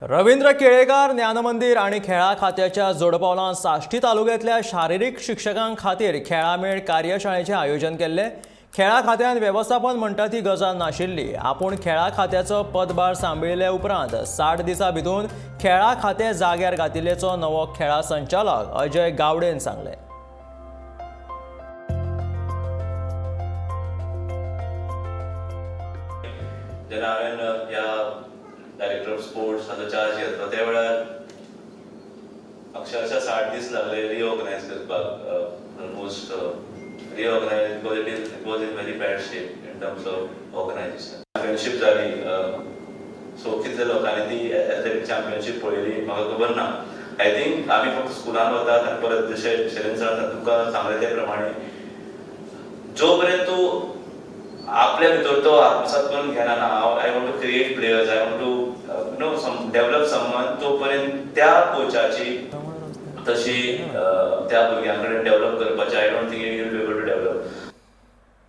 रवींद्र केळेकार ज्ञानमंदिर आणि खेळा खात्याच्या जोडपावलां साश्टी तालुक्यातल्या शारिरीक शिक्षकां खातीर खेळामेळ कार्यशाळेचे आयोजन केल्ले। खेळा खात्यान व्यवस्थापन म्हणटा ती गजाल नाशिल्ली। आपूण खेळा खात्याचो पदभार सांभिळिल्ल्या उपरांत 60 दिसां भितर खेळा खातें जाग्यार घातिल्ल्याचो नवो खेळा संचालक अजय गावडेन सांगले। जेन्ना हांवें ह्या डायरेक्टर ऑफ स्पोर्ट्स हाचो चार्ज घेतलो त्या वेळार अक्षरशा 60 दीस लागले रिऑर्गनायज करपाक। Almost reorganise because it was in very bad shape in terms of organisation. Championship जाली, सो कितले लोकांनी ती एथलेटीक चॅम्पियनशीप पळयली म्हाका खबर ना। आय थिंक आमी फक्त स्कुलान वतात आनी परत जशें शैलेंद्र सरान तुका सांगले ते प्रमाणे जो पर्यंत तूं आपल्या भितर तो आत्मसात करून घेना ना, I want to create players, I want to develop someone, तोपर्यंत त्या कोचाची तशी त्या भुरग्यांकडे डेव्हलप करपाची